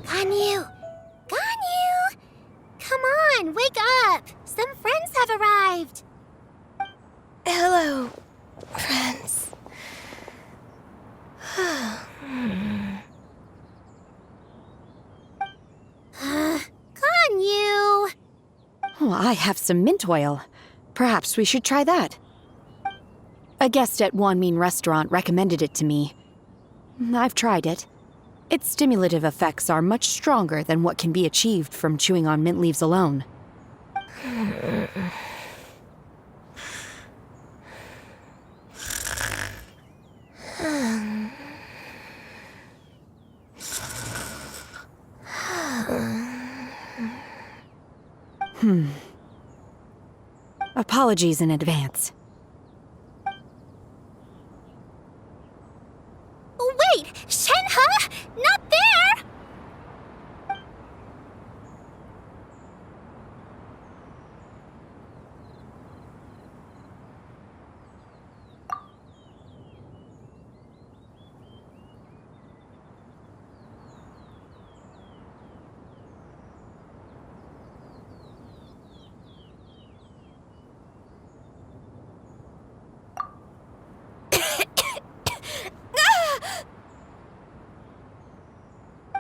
Ganyu! Ganyu! Come on, wake up! Some friends have arrived! Hello, friends. Ganyu! Oh, I have some mint oil. Perhaps we should try that. A guest at Wanmin Restaurant recommended it to me. I've tried it. Its stimulative effects are much stronger than what can be achieved from chewing on mint leaves alone. Apologies in advance. Wait! Shenhe? Not there!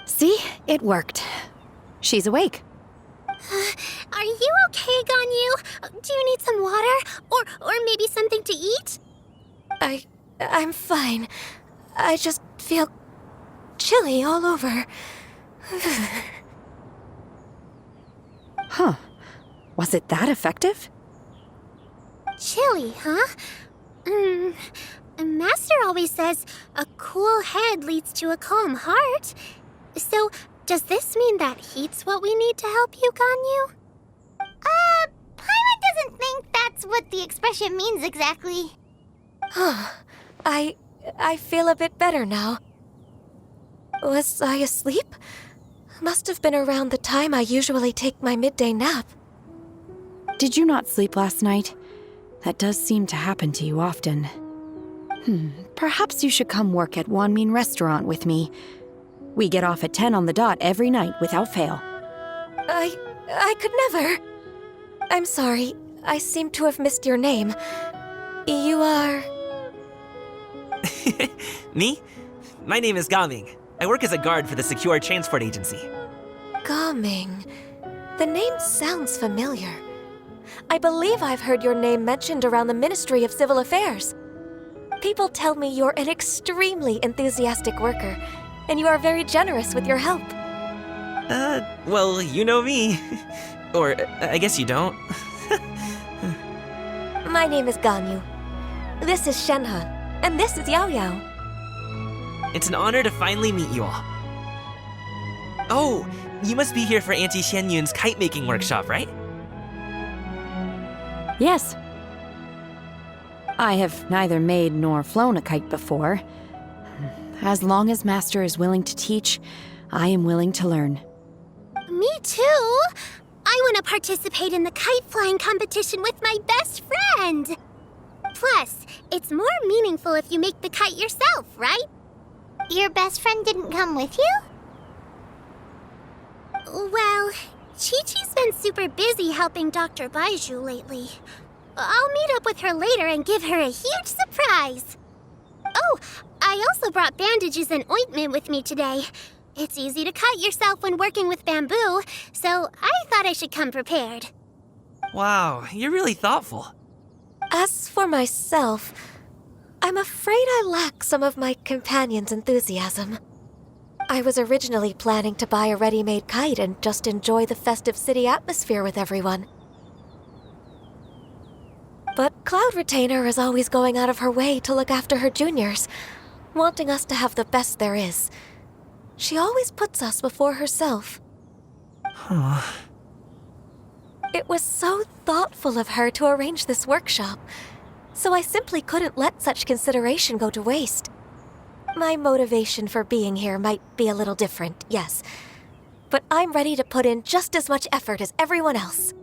See? It worked. She's awake. Are you okay, Ganyu? Do you need some water? Or maybe something to eat? I'm fine. I just feel chilly all over. Huh. Was it that effective? Chilly, huh? Master always says a cool head leads to a calm heart. So, does this mean that heat's what we need to help you, Ganyu? Paimon doesn't think that's what the expression means exactly. I feel a bit better now. Was I asleep? Must have been around the time I usually take my midday nap. Did you not sleep last night? That does seem to happen to you often. Perhaps you should come work at Wanmin Restaurant with me. We get off at 10 on the dot every night without fail. I could never. I'm sorry. I seem to have missed your name. You are... Me? My name is Gaming. I work as a guard for the Secure Transport Agency. Gaming. The name sounds familiar. I believe I've heard your name mentioned around the Ministry of Civil Affairs. People tell me you're an extremely enthusiastic worker, and you are very generous with your help. Well, you know me. Or, I guess you don't. My name is Ganyu. This is Shenhe, and this is Yao Yao. It's an honor to finally meet you all. Oh, you must be here for Auntie Xianyun's kite-making workshop, right? Yes. I have neither made nor flown a kite before. As long as Master is willing to teach, I am willing to learn. Me too! I want to participate in the kite flying competition with my best friend! Plus, it's more meaningful if you make the kite yourself, right? Your best friend didn't come with you? Well, Chi-Chi's been super busy helping Dr. Baizhu lately. I'll meet up with her later and give her a huge surprise. Oh, I also brought bandages and ointment with me today. It's easy to cut yourself when working with bamboo, so I thought I should come prepared. Wow, you're really thoughtful. As for myself, I'm afraid I lack some of my companion's enthusiasm. I was originally planning to buy a ready-made kite and just enjoy the festive city atmosphere with everyone. But Cloud Retainer is always going out of her way to look after her juniors, wanting us to have the best there is. She always puts us before herself. It was so thoughtful of her to arrange this workshop, so I simply couldn't let such consideration go to waste. My motivation for being here might be a little different, yes, but I'm ready to put in just as much effort as everyone else.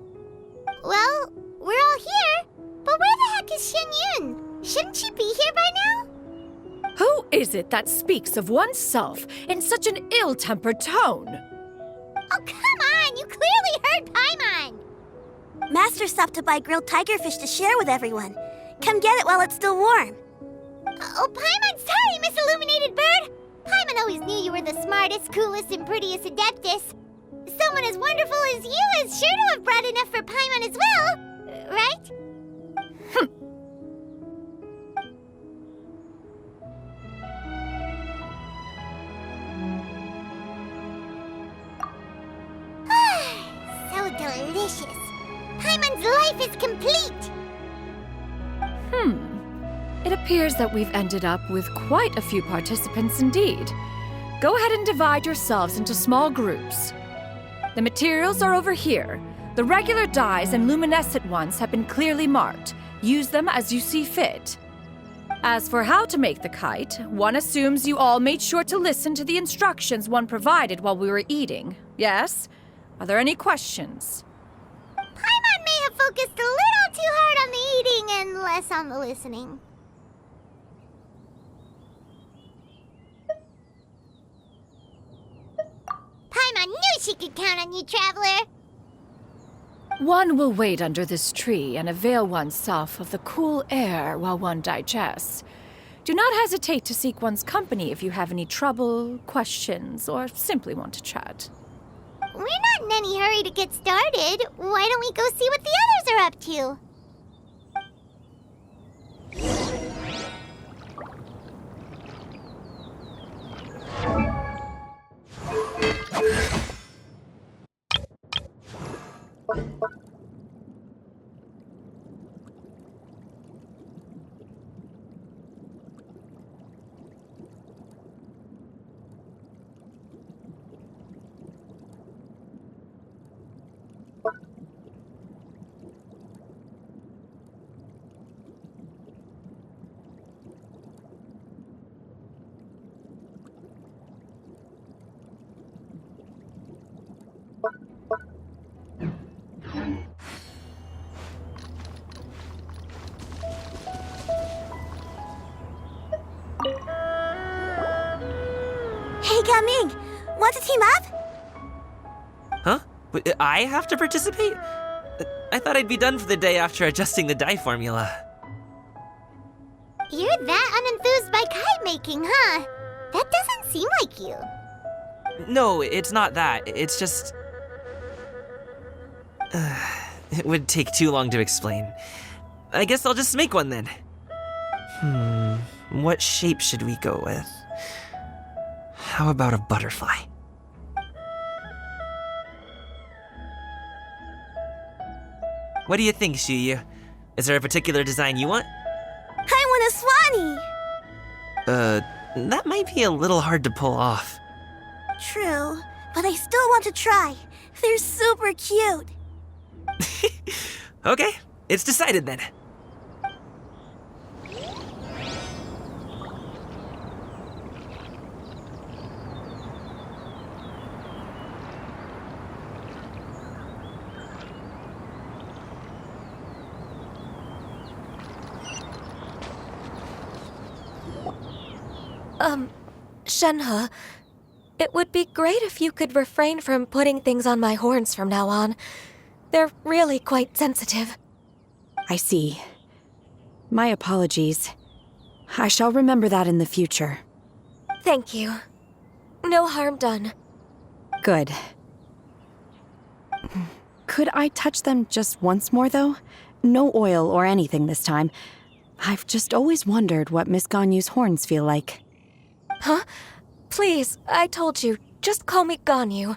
Well, we're all here, but where the heck is Shen Yun? Shouldn't she be here by now? Who is it that speaks of oneself in such an ill-tempered tone? Oh, come on! You clearly heard Paimon! Master stopped to buy grilled tigerfish to share with everyone. Come get it while it's still warm. Oh, Paimon, sorry, Miss Illuminated Bird! Paimon always knew you were the smartest, coolest, and prettiest Adeptus. Someone as wonderful as you is sure to have brought enough for Paimon as well, right? So delicious. Paimon's life is complete. It appears that we've ended up with quite a few participants indeed. Go ahead and divide yourselves into small groups. The materials are over here. The regular dyes and luminescent ones have been clearly marked. Use them as you see fit. As for how to make the kite, one assumes you all made sure to listen to the instructions one provided while we were eating. Yes? Are there any questions? Paimon may have focused a little too hard on the eating and less on the listening. Paimon knew she could count on you, Traveler. One will wait under this tree and avail oneself of the cool air while one digests. Do not hesitate to seek one's company if you have any trouble, questions, or simply want to chat. We're not in any hurry to get started. Why don't we go see what the others are up to? Hey, Gaming! Want to team up? Huh? Wait, I have to participate? I thought I'd be done for the day after adjusting the dye formula. You're that unenthused by kite making, huh? That doesn't seem like you. No, it's not that. It's just... it would take too long to explain. I guess I'll just make one then. What shape should we go with? How about a butterfly? What do you think, Shuyu? Is there a particular design you want? I want a swanee! That might be a little hard to pull off. True, but I still want to try. They're super cute. Okay, it's decided then. Shenhe, it would be great if you could refrain from putting things on my horns from now on. They're really quite sensitive. I see. My apologies. I shall remember that in the future. Thank you. No harm done. Good. Could I touch them just once more, though? No oil or anything this time. I've just always wondered what Miss Ganyu's horns feel like. Huh? Please, I told you, just call me Ganyu.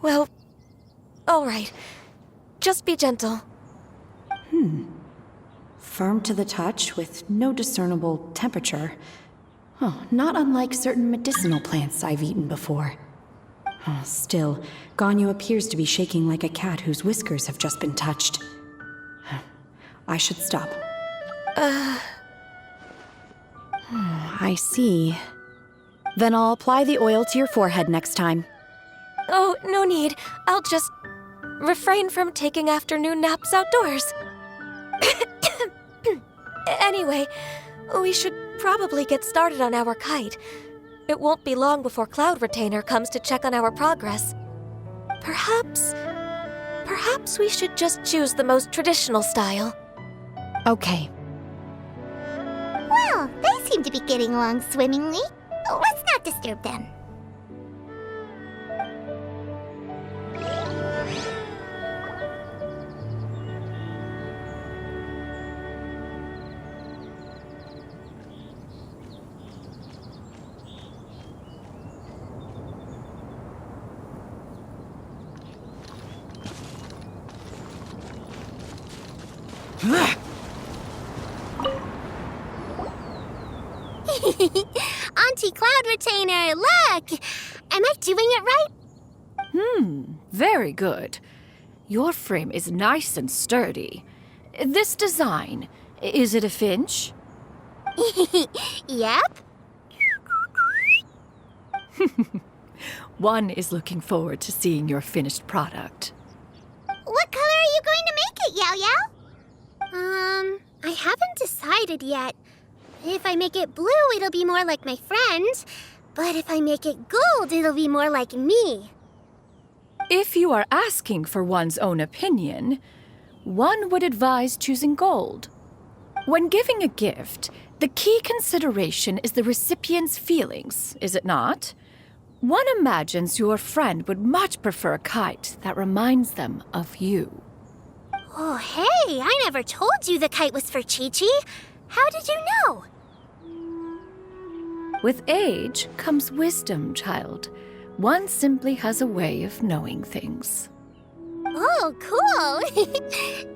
Well, all right. Just be gentle. Firm to the touch with no discernible temperature. Oh, not unlike certain medicinal plants I've eaten before. Still, Ganyu appears to be shaking like a cat whose whiskers have just been touched. I should stop. I see. Then I'll apply the oil to your forehead next time. Oh, no need. I'll just refrain from taking afternoon naps outdoors. Anyway, we should probably get started on our kite. It won't be long before Cloud Retainer comes to check on our progress. Perhaps we should just choose the most traditional style. Okay. Well, they seem to be getting along swimmingly. Let's not disturb them. Auntie Cloud Retainer, look! Am I doing it right? Very good. Your frame is nice and sturdy. This design, is it a finch? Yep. One is looking forward to seeing your finished product. What color are you going to make it, Yao Yao? I haven't decided yet. If I make it blue, it'll be more like my friend. But if I make it gold, it'll be more like me. If you are asking for one's own opinion, one would advise choosing gold. When giving a gift, the key consideration is the recipient's feelings, is it not? One imagines your friend would much prefer a kite that reminds them of you. Oh, hey, I never told you the kite was for Chi-Chi. How did you know? With age comes wisdom, child. One simply has a way of knowing things. Oh, cool.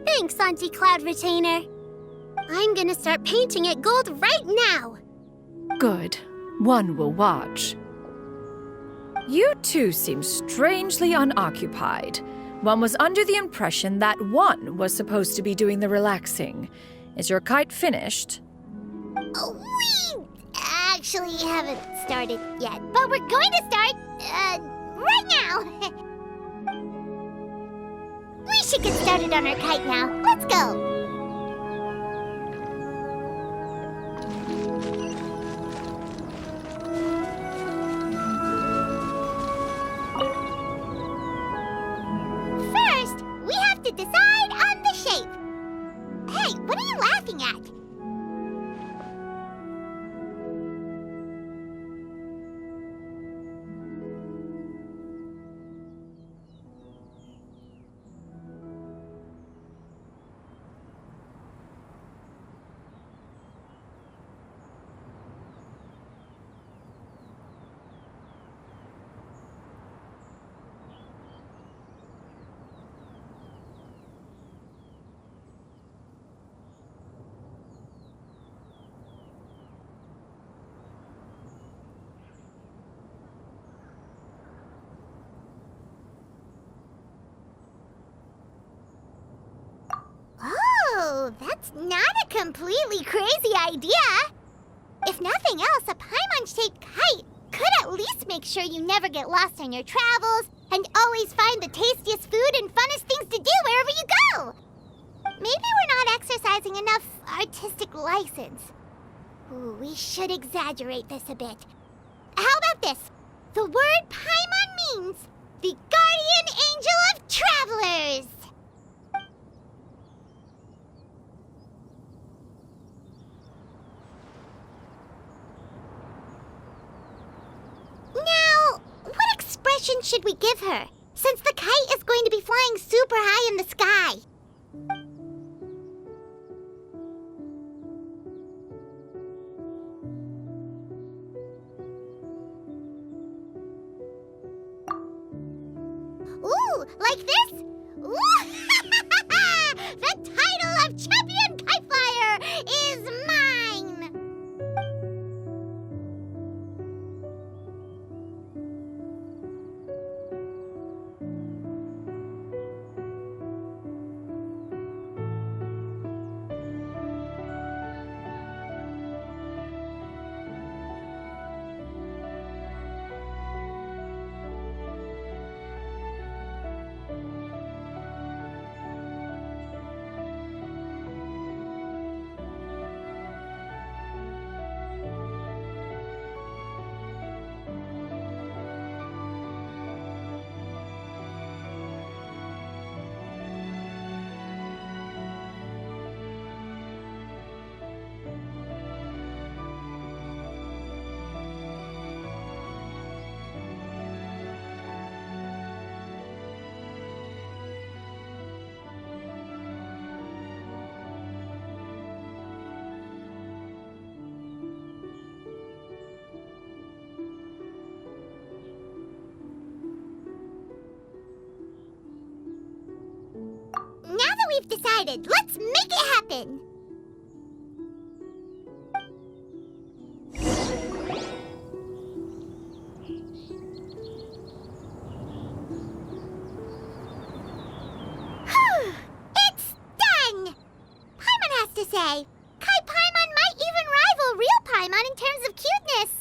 Thanks, Auntie Cloud Retainer. I'm gonna start painting it gold right now. Good. One will watch. You two seem strangely unoccupied. One was under the impression that one was supposed to be doing the relaxing. Is your kite finished? We actually haven't started yet, but we're going to start, right now. We should get started on our kite now. Let's go. First, we have to decide on the shape. Hey, what are you laughing at? Oh, that's not a completely crazy idea. If nothing else, a Paimon-shaped kite could at least make sure you never get lost on your travels and always find the tastiest food and funnest things to do wherever you go. Maybe we're not exercising enough artistic license. Ooh, we should exaggerate this a bit. How about this? The word Paimon means the guardian angel of travelers. Now, what expression should we give her, since the kite is going to be flying super high in the sky? Ooh, like this? Ooh! The title of Champion Kite Flyer is mine! we've decided. Let's make it happen. It's done! Paimon has to say. Kai Paimon might even rival real Paimon in terms of cuteness.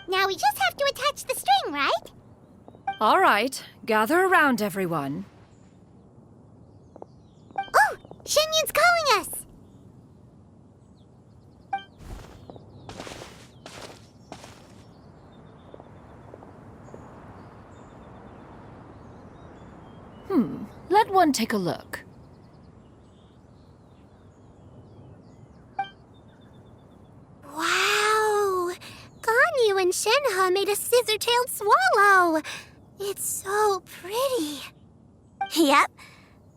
Now we just have to attach the string, right? All right, gather around, everyone. Oh, Shenyun's calling us. Let one take a look. Wow! Ganyu and Shenhe made a scissor-tailed swallow. It's so pretty. Yep.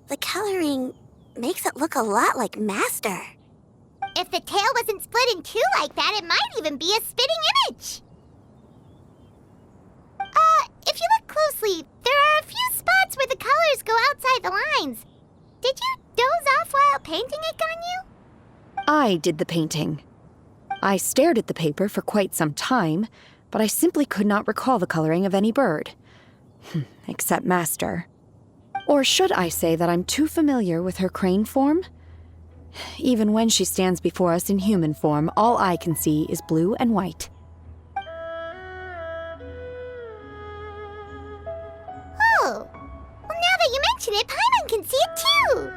The coloring makes it look a lot like Master. If the tail wasn't split in two like that, it might even be a spitting image. If you look closely, there are a few spots where the colors go outside the lines. Did you doze off while painting it, Ganyu? I did the painting. I stared at the paper for quite some time, but I simply could not recall the coloring of any bird. Except Master. Or should I say that I'm too familiar with her crane form? Even when she stands before us in human form, all I can see is blue and white. Oh, well, now that you mention it, Paimon can see it too.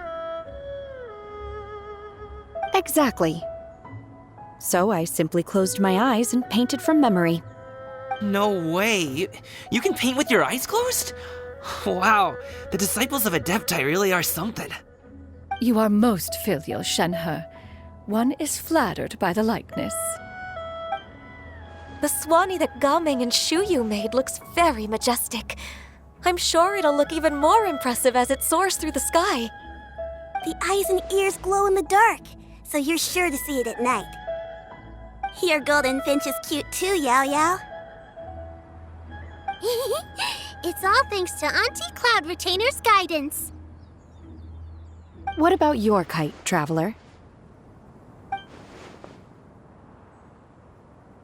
Exactly. So I simply closed my eyes and painted from memory. No way. You can paint with your eyes closed? Wow, the disciples of Adepti really are something. You are most filial, Shenhe. One is flattered by the likeness. The Swanee that Gaming and Shuyu made looks very majestic. I'm sure it'll look even more impressive as it soars through the sky. The eyes and ears glow in the dark, so you're sure to see it at night. Your golden finch is cute too, Yao Yao. It's all thanks to Auntie Cloud Retainer's guidance. What about your kite, Traveler?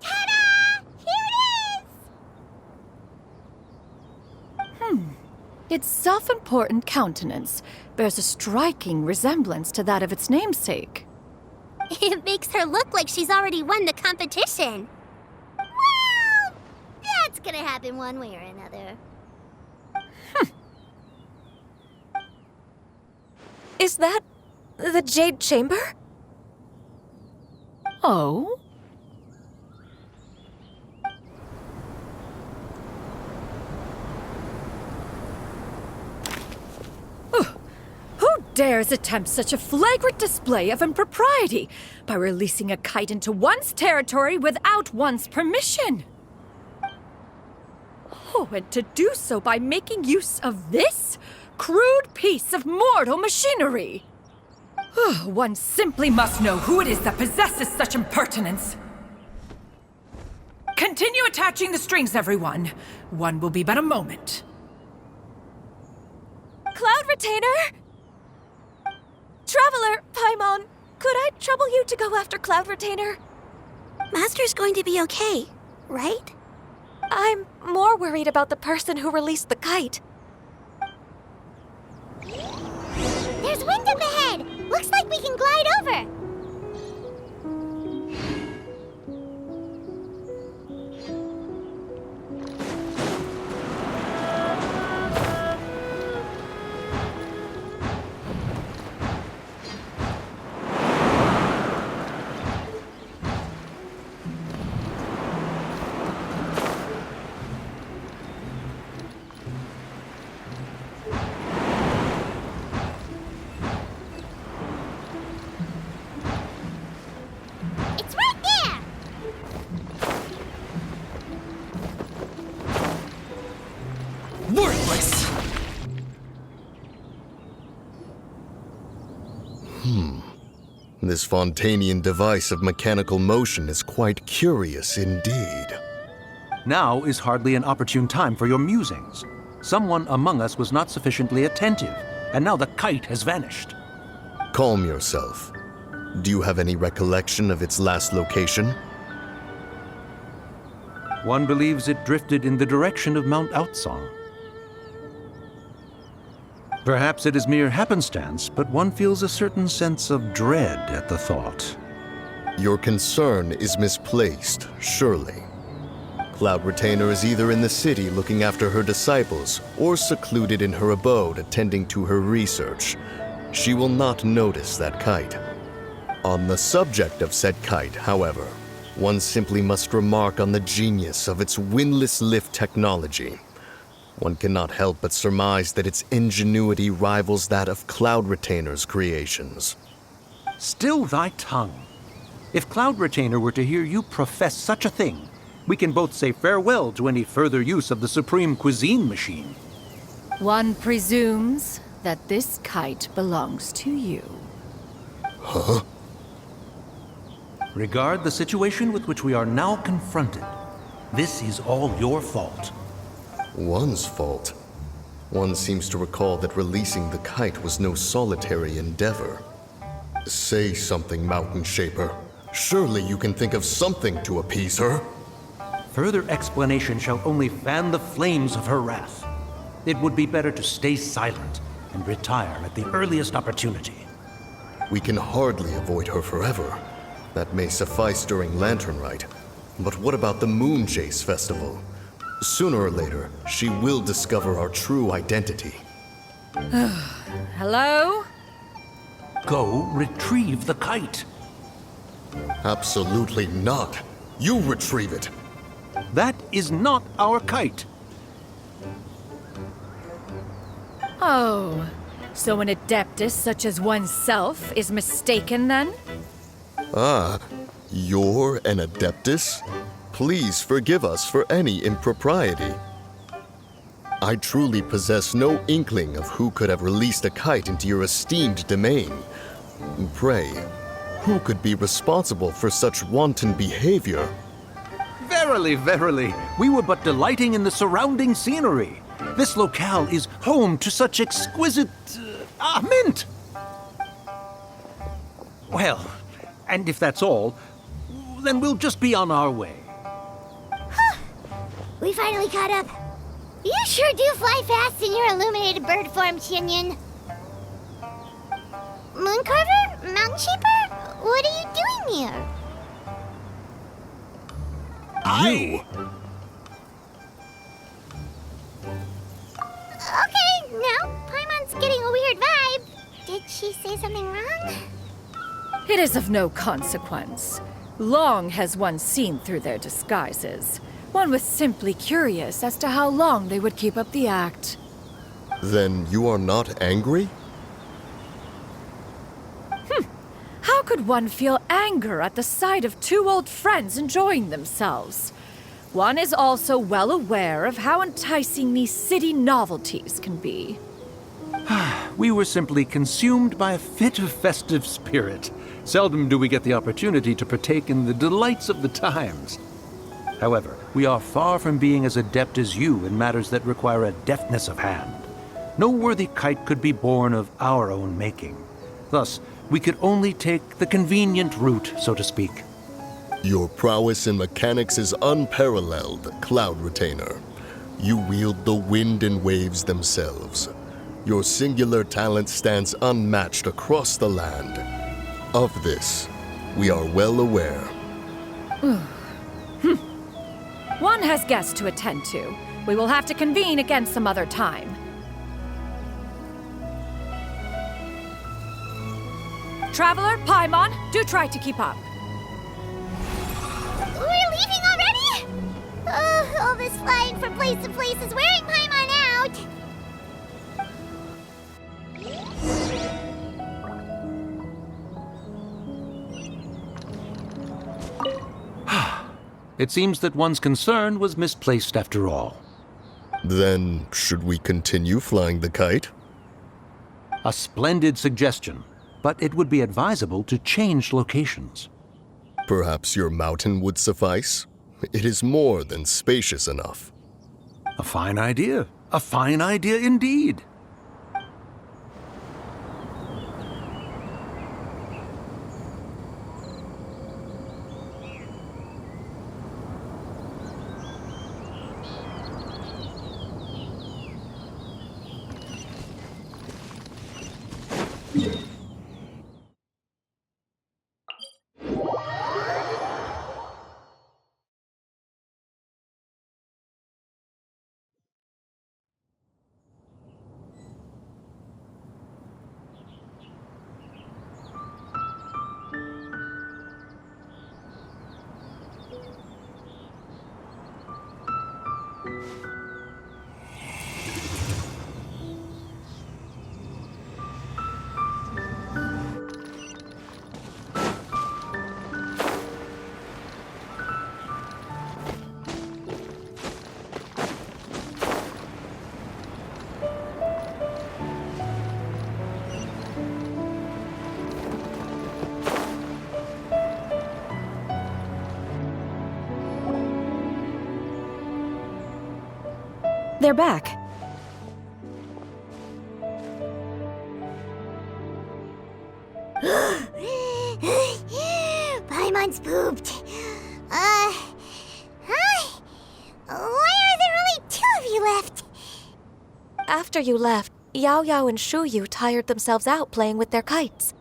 Ta-da! Here it is! Its self-important countenance bears a striking resemblance to that of its namesake. It makes her look like she's already won the competition. Well, that's gonna happen one way or another. Is that the Jade Chamber? Oh? Who dares attempt such a flagrant display of impropriety by releasing a kite into one's territory without one's permission? Oh, and to do so by making use of this crude piece of mortal machinery. One simply must know who it is that possesses such impertinence. Continue attaching the strings, everyone. One will be but a moment. Cloud Retainer! Traveler, Paimon, could I trouble you to go after Cloud Retainer? Master's going to be okay, right? I'm more worried about the person who released the kite. There's wind up ahead! Looks like we can glide over! It's right there! Worthless! This Fontanian device of mechanical motion is quite curious indeed. Now is hardly an opportune time for your musings. Someone among us was not sufficiently attentive, and now the kite has vanished. Calm yourself. Do you have any recollection of its last location? One believes it drifted in the direction of Mount Outsong. Perhaps it is mere happenstance, but one feels a certain sense of dread at the thought. Your concern is misplaced, surely. Cloud Retainer is either in the city looking after her disciples or secluded in her abode attending to her research. She will not notice that kite. On the subject of said kite, however, one simply must remark on the genius of its windlass lift technology. One cannot help but surmise that its ingenuity rivals that of Cloud Retainer's creations. Still thy tongue. If Cloud Retainer were to hear you profess such a thing, we can both say farewell to any further use of the Supreme Cuisine Machine. One presumes that this kite belongs to you. Huh? Regard the situation with which we are now confronted. This is all your fault. One's fault. One seems to recall that releasing the kite was no solitary endeavor. Say something, Mountain Shaper. Surely you can think of something to appease her. Further explanation shall only fan the flames of her wrath. It would be better to stay silent and retire at the earliest opportunity. We can hardly avoid her forever. That may suffice during Lantern Rite. But what about the Moon Chase Festival? Sooner or later, she will discover our true identity. Hello? Go retrieve the kite. Absolutely not. You retrieve it. That is not our kite. Oh, so an adeptus such as oneself is mistaken then? Ah, you're an Adeptus? Please forgive us for any impropriety. I truly possess no inkling of who could have released a kite into your esteemed domain. Pray, who could be responsible for such wanton behavior? Verily, verily, we were but delighting in the surrounding scenery. This locale is home to such exquisite... mint! Well, and if that's all, then we'll just be on our way. We finally caught up. You sure do fly fast in your illuminated bird form, Xianyun. Mooncarver? Mountain Shaper? What are you doing here? You? Okay, now Paimon's getting a weird vibe. Did she say something wrong? It is of no consequence. Long has one seen through their disguises. One was simply curious as to how long they would keep up the act. Then you are not angry? How could one feel anger at the sight of two old friends enjoying themselves? One is also well aware of how enticing these city novelties can be. We were simply consumed by a fit of festive spirit. Seldom do we get the opportunity to partake in the delights of the times. However, we are far from being as adept as you in matters that require a deftness of hand. No worthy kite could be born of our own making. Thus, we could only take the convenient route, so to speak. Your prowess in mechanics is unparalleled, Cloud Retainer. You wield the wind and waves themselves. Your singular talent stands unmatched across the land. Of this, we are well aware. One has guests to attend to. We will have to convene again some other time. Traveler, Paimon, do try to keep up. We're leaving already? All this flying from place to place is wearing Paimon out. It seems that one's concern was misplaced after all. Then, should we continue flying the kite? A splendid suggestion, but it would be advisable to change locations. Perhaps your mountain would suffice? It is more than spacious enough. A fine idea. A fine idea indeed. They're back. Paimon's pooped. Hi. Why are there only two of you left? After you left, Yao Yao and Shu Yu tired themselves out playing with their kites.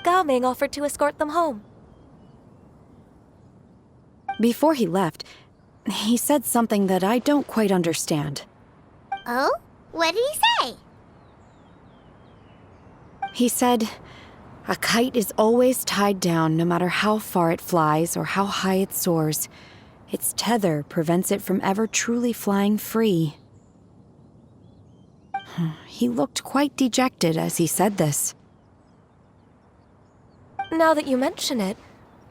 Gao Ming offered to escort them home. Before he left, he said something that I don't quite understand. Oh? What did he say? He said, a kite is always tied down no matter how far it flies or how high it soars. Its tether prevents it from ever truly flying free. He looked quite dejected as he said this. Now that you mention it,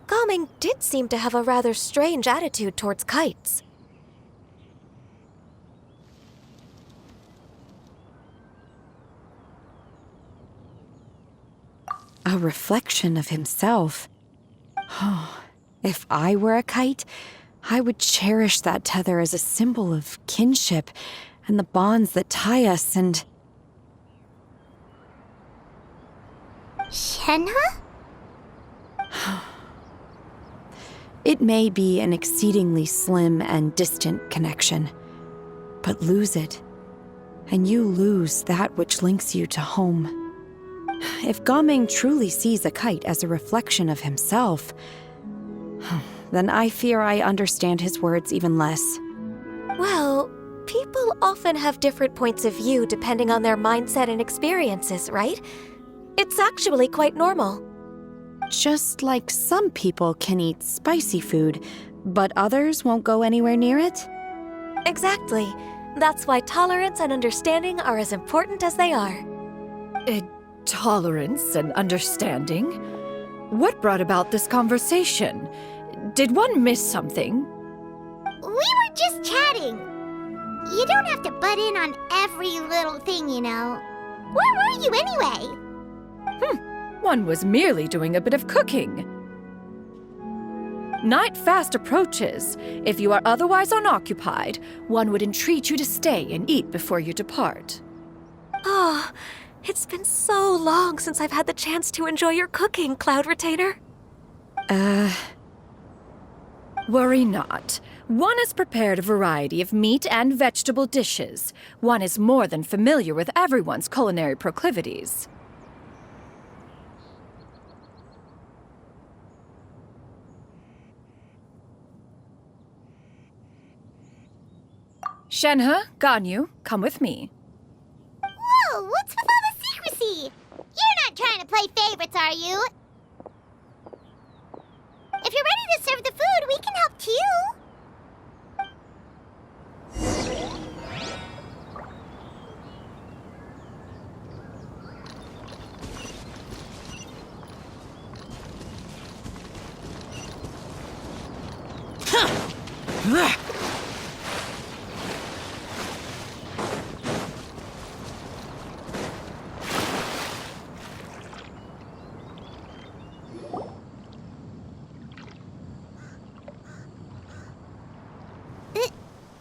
Gao Ming did seem to have a rather strange attitude towards kites. A reflection of himself. Oh, if I were a kite, I would cherish that tether as a symbol of kinship and the bonds that tie us and... Shenhe? It may be an exceedingly slim and distant connection, but lose it, and you lose that which links you to home. If Gao Ming truly sees a kite as a reflection of himself, then I fear I understand his words even less. Well, people often have different points of view depending on their mindset and experiences, right? It's actually quite normal. Just like some people can eat spicy food, but others won't go anywhere near it? Exactly. That's why tolerance and understanding are as important as they are. Tolerance and understanding? What brought about this conversation? Did one miss something? We were just chatting. You don't have to butt in on every little thing, you know. Where were you anyway? One was merely doing a bit of cooking. Night fast approaches. If you are otherwise unoccupied, one would entreat you to stay and eat before you depart. Oh, it's been so long since I've had the chance to enjoy your cooking, Cloud Retainer. Worry not. One has prepared a variety of meat and vegetable dishes. One is more than familiar with everyone's culinary proclivities. Shenhe, Ganyu, come with me. Whoa, what's with all the secrecy? You're not trying to play favorites, are you? If you're ready to serve the food, we can help too.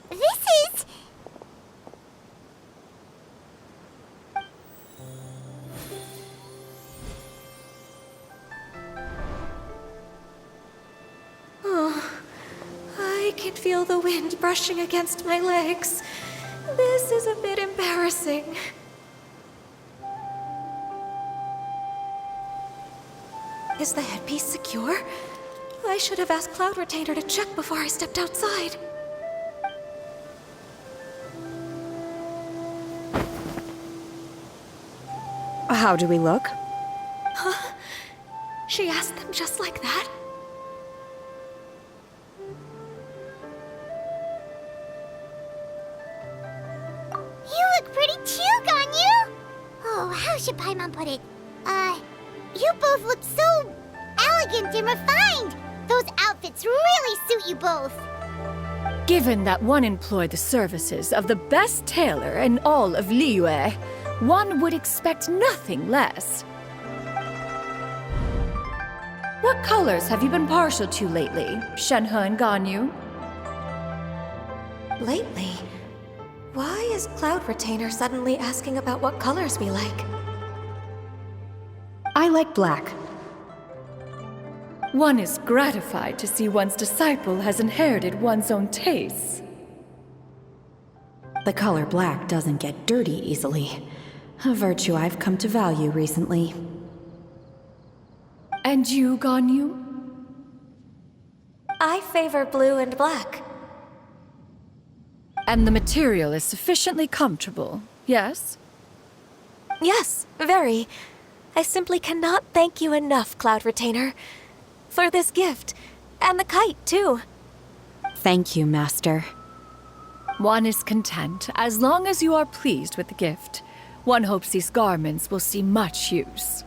This is... Oh, I can feel the wind brushing against my legs. This is a bit embarrassing. Is the headpiece secure? I should have asked Cloud Retainer to check before I stepped outside. How do we look? Huh? She asked them just like that? should Paimon put it? You both look so elegant and refined. Those outfits really suit you both. Given that one employed the services of the best tailor in all of Liyue, one would expect nothing less. What colors have you been partial to lately, Shenhe and Ganyu? Lately? Why is Cloud Retainer suddenly asking about what colors we like? I like black. One is gratified to see one's disciple has inherited one's own tastes. The color black doesn't get dirty easily, a virtue I've come to value recently. And you, Ganyu? I favor blue and black. And the material is sufficiently comfortable, yes? Yes, very. I simply cannot thank you enough, Cloud Retainer. For this gift. And the kite, too. Thank you, Master. One is content as long as you are pleased with the gift. One hopes these garments will see much use.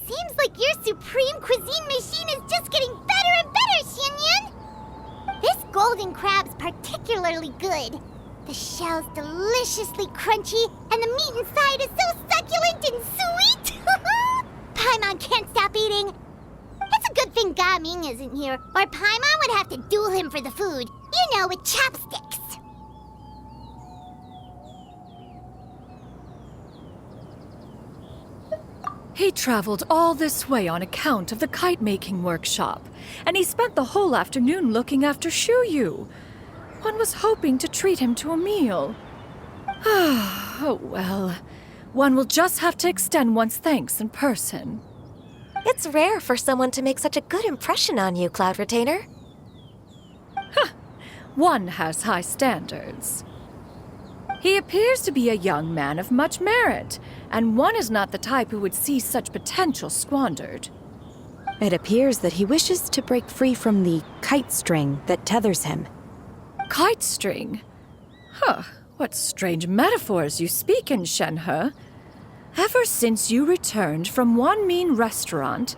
Seems like your supreme cuisine machine is just getting better and better, Xinyun! This golden crab's particularly good. The shell's deliciously crunchy, and the meat inside is so succulent and sweet! Paimon can't stop eating. It's a good thing Gaming isn't here, or Paimon would have to duel him for the food. You know, with chopsticks. He traveled all this way on account of the kite-making workshop, and he spent the whole afternoon looking after Shuyu. One was hoping to treat him to a meal. Oh well, one will just have to extend one's thanks in person. It's rare for someone to make such a good impression on you, Cloud Retainer. One has high standards. He appears to be a young man of much merit, and one is not the type who would see such potential squandered. It appears that he wishes to break free from the kite string that tethers him. Kite string? What strange metaphors you speak in, Shenhe. Ever since you returned from one mean restaurant,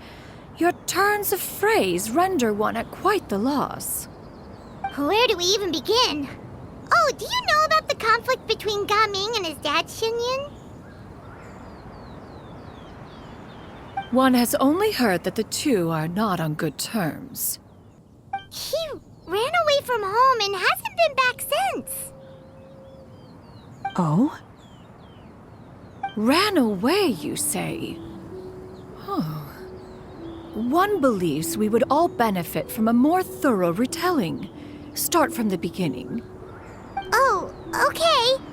your turns of phrase render one at quite the loss. Where do we even begin? Oh, do you know about the conflict between Gaming and his dad, Xinyun? One has only heard that the two are not on good terms. He ran away from home and hasn't been back since. Oh? Ran away, you say? Oh. One believes we would all benefit from a more thorough retelling. Start from the beginning. Oh, okay.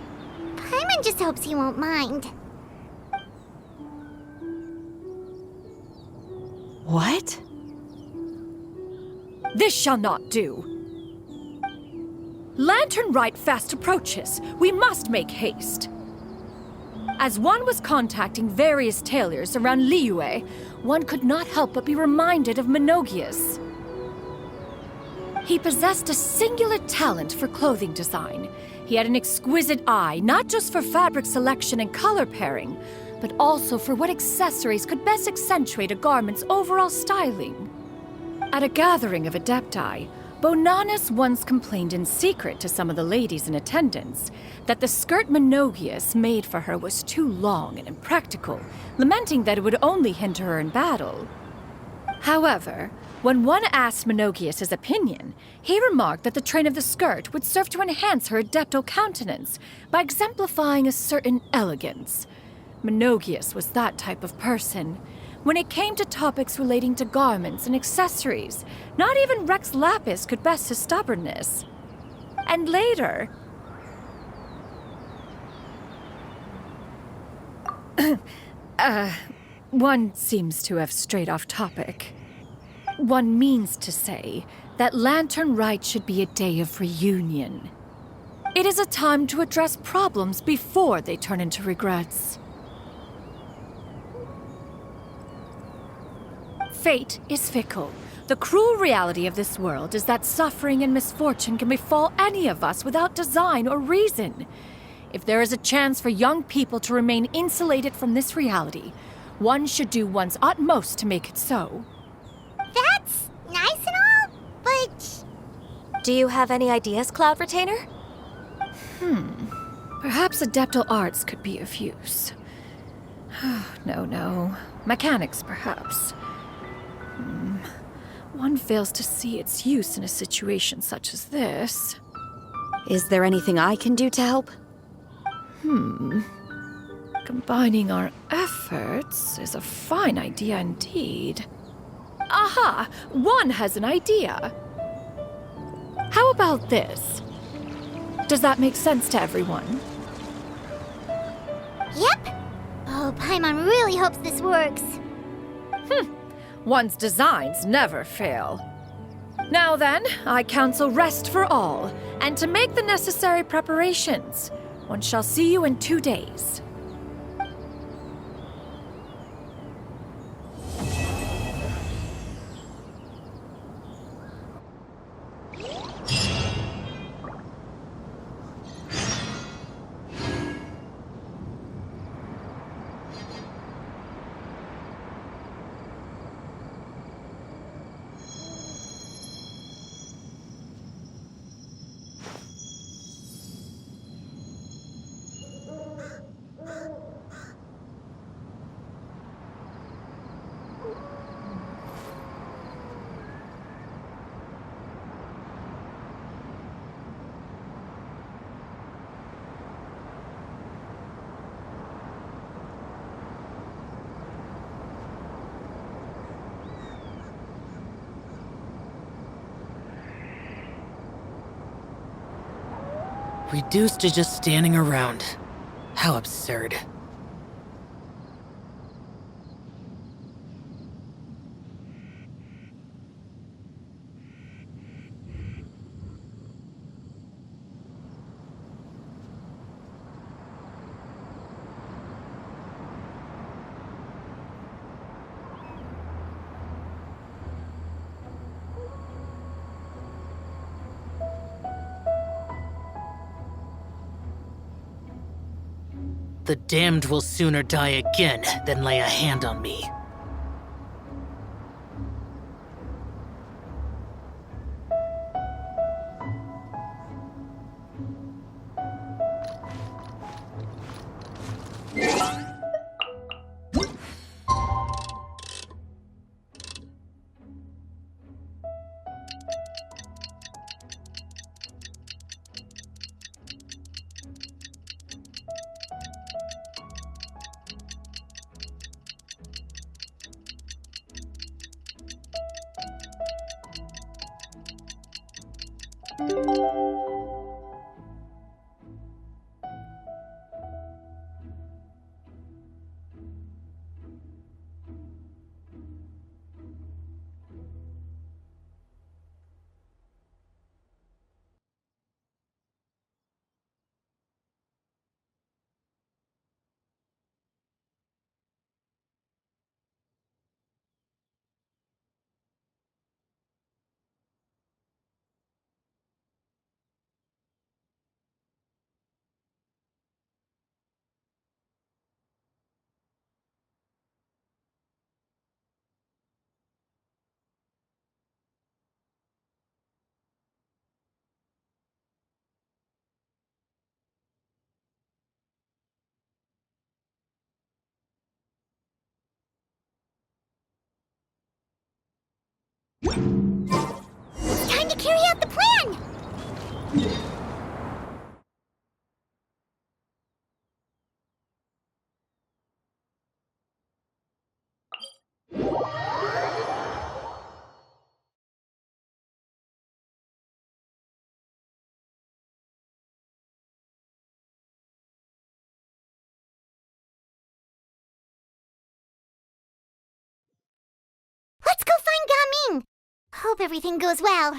Paimon just hopes he won't mind. What? This shall not do. Lantern Rite fast approaches. We must make haste. As one was contacting various tailors around Liyue, one could not help but be reminded of Menogias. He possessed a singular talent for clothing design. He had an exquisite eye, not just for fabric selection and color pairing, but also for what accessories could best accentuate a garment's overall styling. At a gathering of Adepti, Bonanis once complained in secret to some of the ladies in attendance that the skirt Menogias made for her was too long and impractical, lamenting that it would only hinder her in battle. However, when one asked Menogias his opinion, he remarked that the train of the skirt would serve to enhance her adepto countenance by exemplifying a certain elegance. Menogias was that type of person. When it came to topics relating to garments and accessories, not even Rex Lapis could best his stubbornness. And later... one seems to have strayed off topic. One means to say that Lantern Rite should be a day of reunion. It is a time to address problems before they turn into regrets. Fate is fickle. The cruel reality of this world is that suffering and misfortune can befall any of us without design or reason. If there is a chance for young people to remain insulated from this reality, one should do one's utmost to make it so. That's nice and all, but... Do you have any ideas, Cloud Retainer? Perhaps adeptal arts could be of use. No. Mechanics, perhaps. One fails to see its use in a situation such as this. Is there anything I can do to help? Combining our efforts is a fine idea indeed. Aha! One has an idea! How about this? Does that make sense to everyone? Yep. Oh, Paimon really hopes this works. One's designs never fail. Now then, I counsel rest for all, and to make the necessary preparations. One shall see you in 2 days. Reduced to just standing around. How absurd. The damned will sooner die again than lay a hand on me. It's time to carry out the plan! Let's go find Gaming! Hope everything goes well.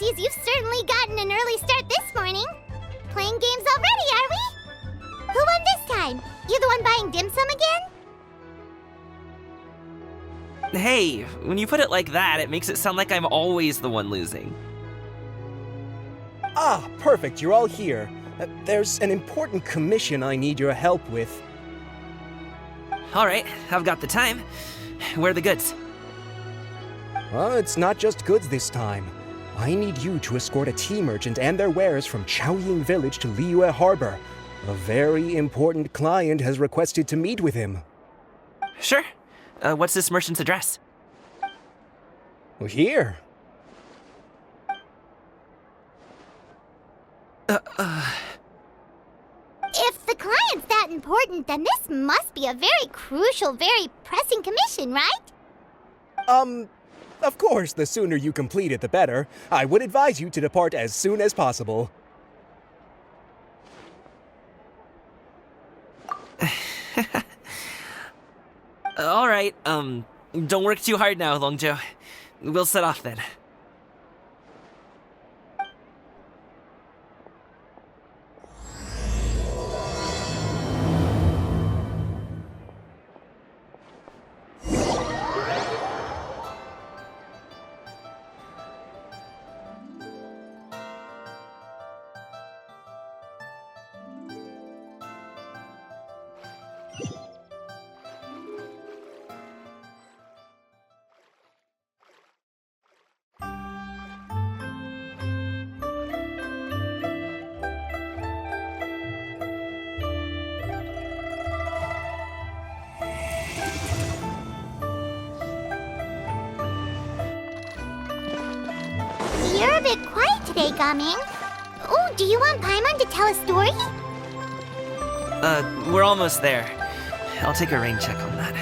sees you've certainly gotten an early start this morning. Playing games already, are we? Who won this time? You the one buying dim sum again? Hey, when you put it like that, it makes it sound like I'm always the one losing. Ah, perfect, you're all here. There's an important commission I need your help with. Alright, I've got the time. Where are the goods? It's not just goods this time. I need you to escort a tea merchant and their wares from Chaoying Village to Liyue Harbor. A very important client has requested to meet with him. Sure. What's this merchant's address? Here. If the client's that important, then this must be a very crucial, very pressing commission, right? Of course, the sooner you complete it, the better. I would advise you to depart as soon as possible. Alright, don't work too hard now, Longzhou. We'll set off then. You're a bit quiet today, Gaming. Oh, do you want Paimon to tell a story? We're almost there. I'll take a rain check on that.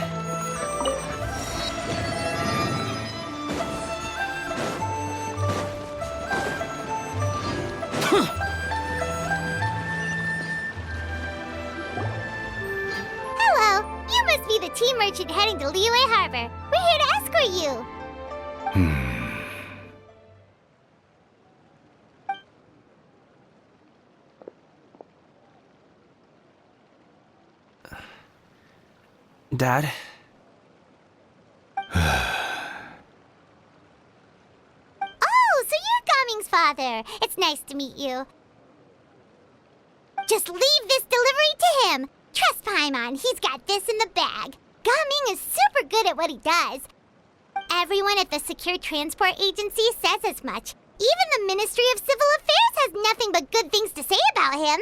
Hello, you must be the tea merchant heading to Liyue Harbor. We're here to escort you. Dad? Oh, so you're Gaming's father. It's nice to meet you. Just leave this delivery to him. Trust Paimon, he's got this in the bag. Gaming is super good at what he does. Everyone at the Secure Transport Agency says as much. Even the Ministry of Civil Affairs has nothing but good things to say about him.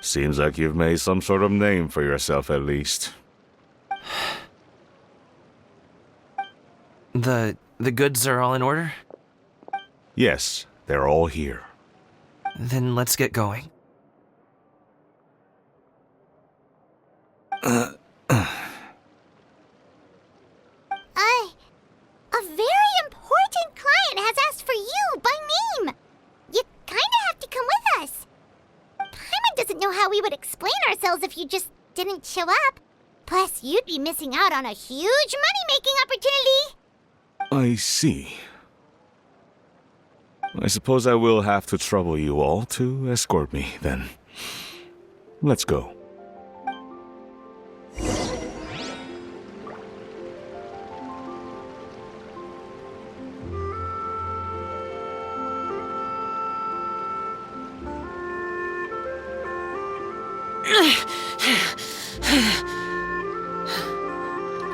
Seems like you've made some sort of name for yourself at least. The goods are all in order? Yes, they're all here. Then let's get going. A very important client has asked for you by name. You kinda have to come with us. Paimon doesn't know how we would explain ourselves if you just didn't show up. Plus, you'd be missing out on a huge money-making opportunity. I see. I suppose I will have to trouble you all to escort me, then. Let's go.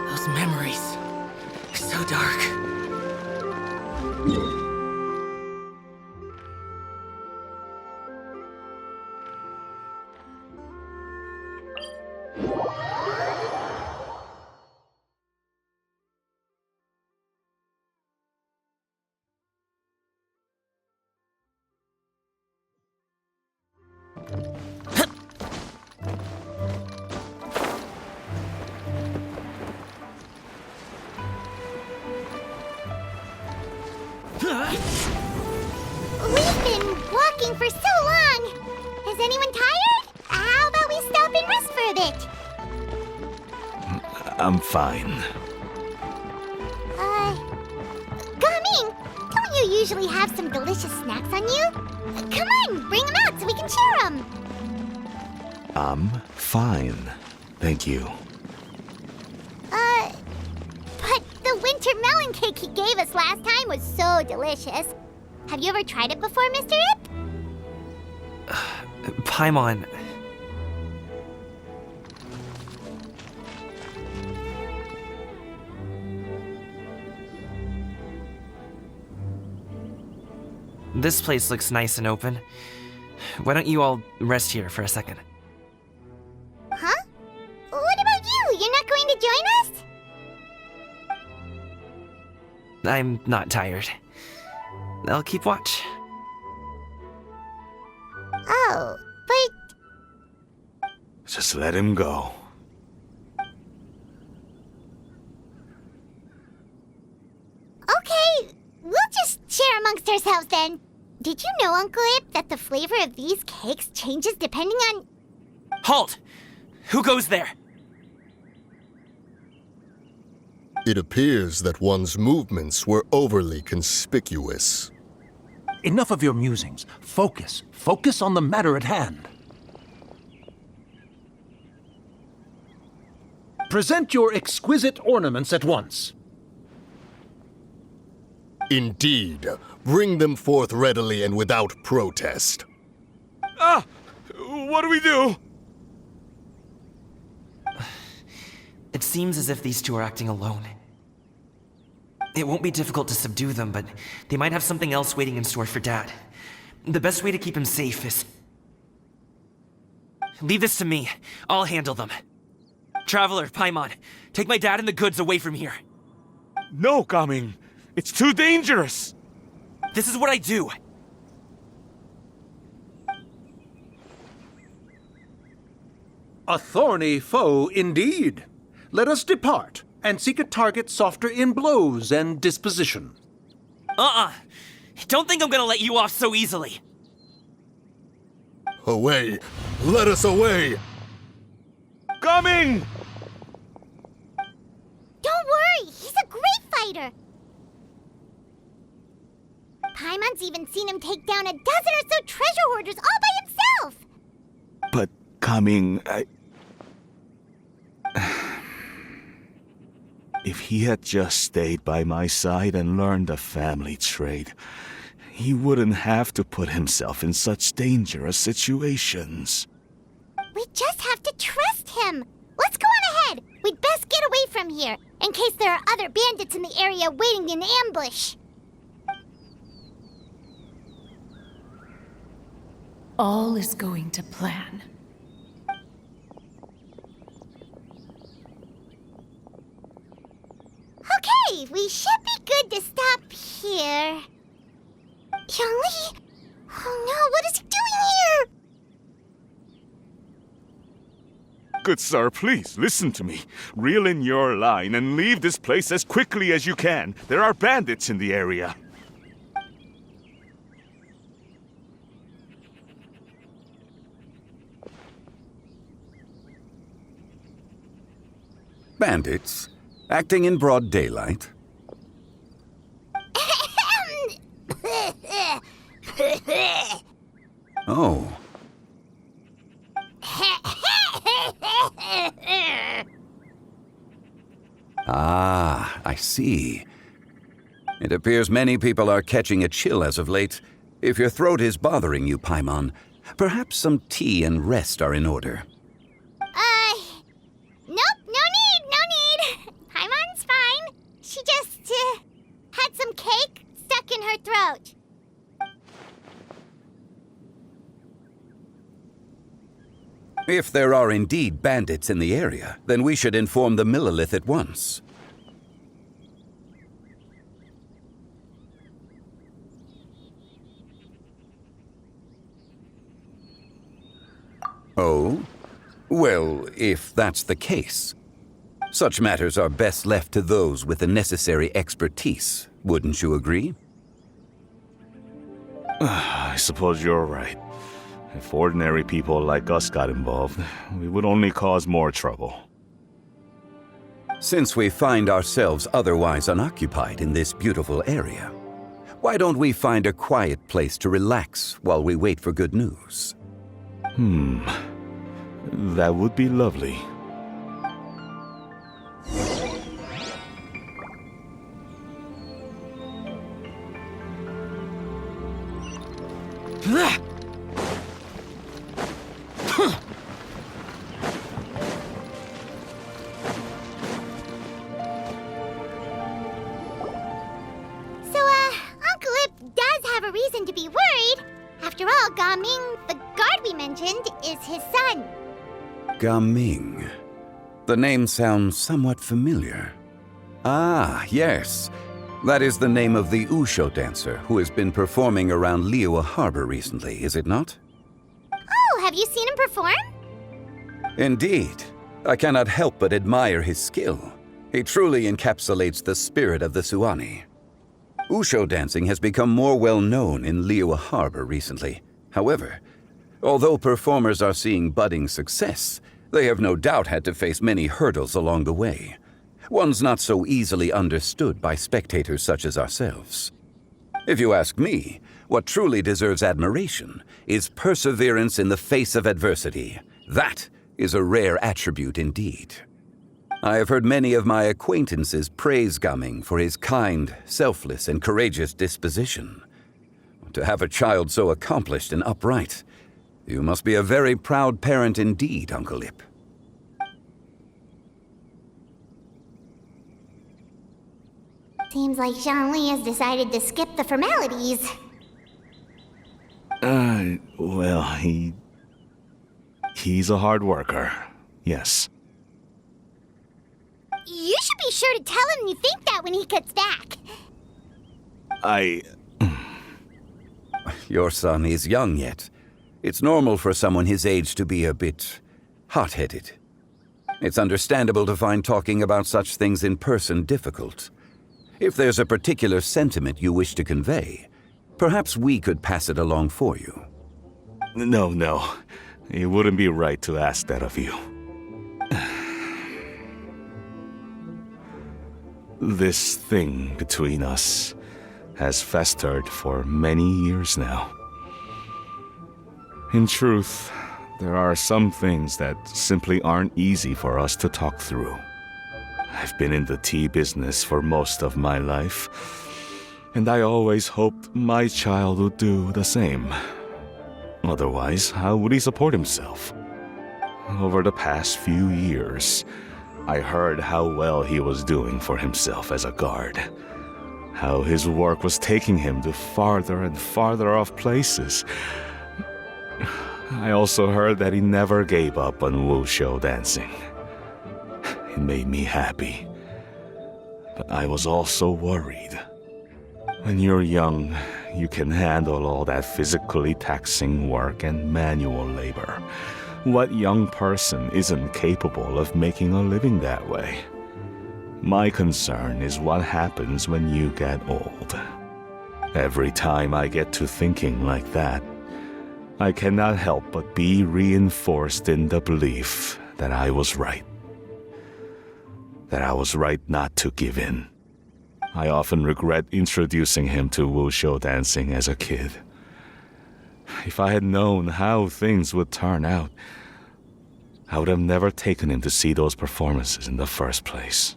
Those memories are so dark. We've been walking for so long. Is anyone tired? How about we stop and rest for a bit? I'm fine. Gaming, don't you usually have some delicious snacks on you? Come on, bring them out so we can share them. I'm fine. Thank you. But the winter melon cake he gave us last time was so delicious. Have you ever tried it before, Mr. Ip? Paimon. This place looks nice and open. Why don't you all rest here for a second? Huh? What about you? You're not going to join us? I'm not tired. I'll keep watch. Oh, but Just let him go. okay, we'll just share amongst ourselves then. Did you know, Uncle Ip, that the flavor of these cakes changes depending on... Halt! Who goes there? It appears that one's movements were overly conspicuous. Enough of your musings. Focus. Focus on the matter at hand. Present your exquisite ornaments at once. Indeed. Bring them forth readily and without protest. Ah! What do we do? It seems as if these two are acting alone. It won't be difficult to subdue them, but they might have something else waiting in store for Dad. The best way to keep him safe is... Leave this to me. I'll handle them. Traveler, Paimon, take my dad and the goods away from here. No, Gaming. It's too dangerous. This is what I do. A thorny foe indeed. Let us depart and seek a target softer in blows and disposition. Don't think I'm gonna let you off so easily. Away! Let us away! Coming! Don't worry, he's a great fighter. Paimon's even seen him take down a dozen or so treasure hoarders all by himself. But Coming, If he had just stayed by my side and learned the family trade, he wouldn't have to put himself in such dangerous situations. We just have to trust him. Let's go on ahead. We'd best get away from here, in case there are other bandits in the area waiting in ambush. All is going to plan. Okay, we should be good to stop here. Youngli? Oh no, what is he doing here? Good sir, please listen to me. Reel in your line and leave this place as quickly as you can. There are bandits in the area. Bandits? Acting in broad daylight? Oh. Ah, I see. It appears many people are catching a chill as of late. If your throat is bothering you, Paimon, perhaps some tea and rest are in order. Nope, no need. Paimon's fine. She just, had some cake stuck in her throat. If there are indeed bandits in the area, then we should inform the Millelith at once. Oh? Well, if that's the case. Such matters are best left to those with the necessary expertise, wouldn't you agree? I suppose you're right. If ordinary people like us got involved, we would only cause more trouble. Since we find ourselves otherwise unoccupied in this beautiful area, Why don't we find a quiet place to relax while we wait for good news? That would be lovely. Uncle Ip does have a reason to be worried. After all, Gaming, the guard we mentioned, is his son. Gaming. The name sounds somewhat familiar. Ah, yes. That is the name of the Usho dancer who has been performing around Liyue Harbor recently, is it not? Oh, have you seen him perform? Indeed. I cannot help but admire his skill. He truly encapsulates the spirit of the Suani. Usho dancing has become more well known in Liyue Harbor recently. However, although performers are seeing budding success, they have no doubt had to face many hurdles along the way. Ones not so easily understood by spectators such as ourselves. If you ask me, what truly deserves admiration is perseverance in the face of adversity. That is a rare attribute indeed. I have heard many of my acquaintances praise Gaming for his kind, selfless, and courageous disposition. To have a child so accomplished and upright, you must be a very proud parent indeed, Uncle Ip. Seems like Zhongli has decided to skip the formalities. Well, he's a hard worker. Yes. You should be sure to tell him you think that when he gets back. Your son is young yet. It's normal for someone his age to be a bit hot-headed. It's understandable to find talking about such things in person difficult. If there's a particular sentiment you wish to convey, perhaps we could pass it along for you. No. It wouldn't be right to ask that of you. This thing between us has festered for many years now. In truth, there are some things that simply aren't easy for us to talk through. I've been in the tea business for most of my life, and I always hoped my child would do the same. Otherwise, how would he support himself? Over the past few years, I heard how well he was doing for himself as a guard. How his work was taking him to farther and farther off places. I also heard that he never gave up on wushu dancing. It made me happy. But I was also worried. When you're young, you can handle all that physically taxing work and manual labor. What young person isn't capable of making a living that way? My concern is what happens when you get old. Every time I get to thinking like that, I cannot help but be reinforced in the belief that I was right. That I was right not to give in. I often regret introducing him to wushu dancing as a kid. If I had known how things would turn out, I would have never taken him to see those performances in the first place.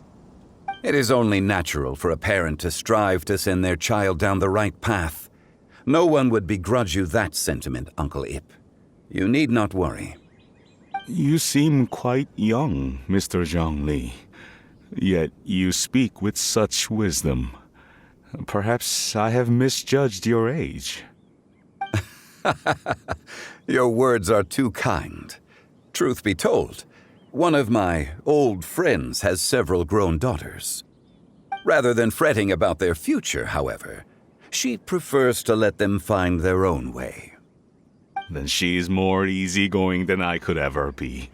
It is only natural for a parent to strive to send their child down the right path. No one would begrudge you that sentiment, Uncle Ip. You need not worry. You seem quite young, Mr. Zhongli. Yet you speak with such wisdom. Perhaps I have misjudged your age. Your words are too kind. Truth be told, one of my old friends has several grown daughters. Rather than fretting about their future, however, she prefers to let them find their own way. Then she's more easygoing than I could ever be.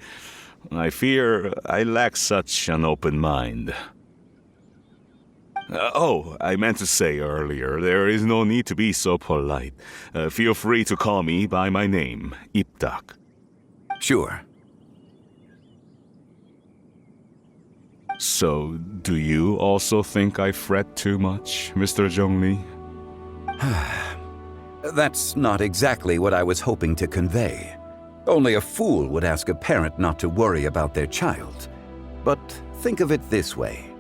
I fear I lack such an open mind. I meant to say earlier, there is no need to be so polite. Feel free to call me by my name, Ipdak. Sure. So, do you also think I fret too much, Mr. Zhongli? That's not exactly what I was hoping to convey. Only a fool would ask a parent not to worry about their child. But think of it this way.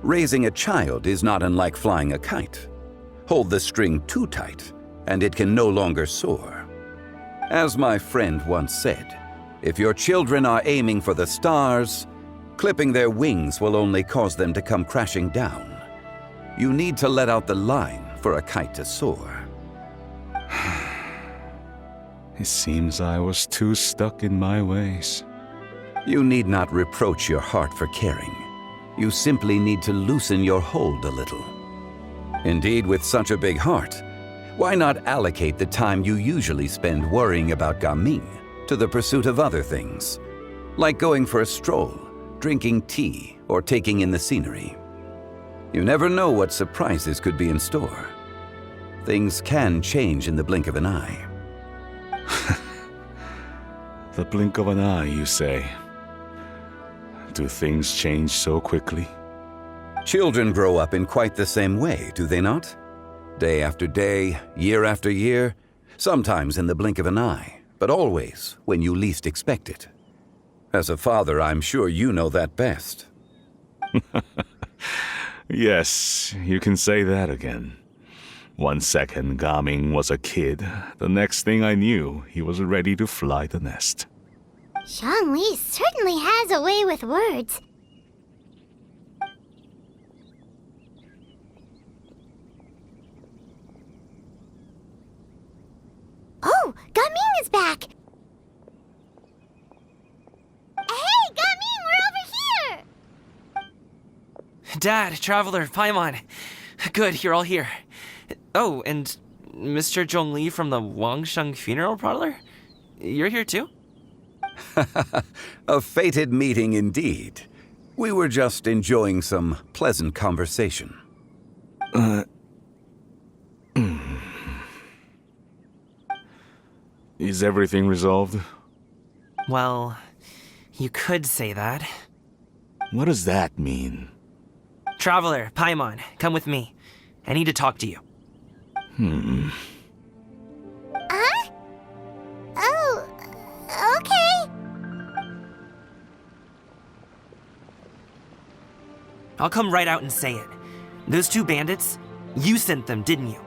Raising a child is not unlike flying a kite. Hold the string too tight, and it can no longer soar. As my friend once said, if your children are aiming for the stars, clipping their wings will only cause them to come crashing down. You need to let out the line for a kite to soar. It seems I was too stuck in my ways. You need not reproach your heart for caring. You simply need to loosen your hold a little. Indeed, with such a big heart, why not allocate the time you usually spend worrying about Gaming to the pursuit of other things, like going for a stroll, drinking tea, or taking in the scenery? You never know what surprises could be in store. Things can change in the blink of an eye. The blink of an eye, you say? Do things change so quickly? Children grow up in quite the same way, do they not? Day after day, year after year, sometimes in the blink of an eye, but always when you least expect it. As a father, I'm sure you know that best. Yes, you can say that again. 1 second, Gaming was a kid. The next thing I knew, he was ready to fly the nest. Zhongli certainly has a way with words. Oh, Gaming is back! Hey, Gaming, we're over here! Dad, Traveler, Paimon. Good, you're all here. Oh, and Mr. Zhongli from the Wangsheng Funeral Parlor? You're here too? A fated meeting indeed. We were just enjoying some pleasant conversation. Is everything resolved? Well, you could say that. What does that mean? Traveler, Paimon, come with me. I need to talk to you. Huh? Oh, okay. I'll come right out and say it. Those two bandits, you sent them, didn't you?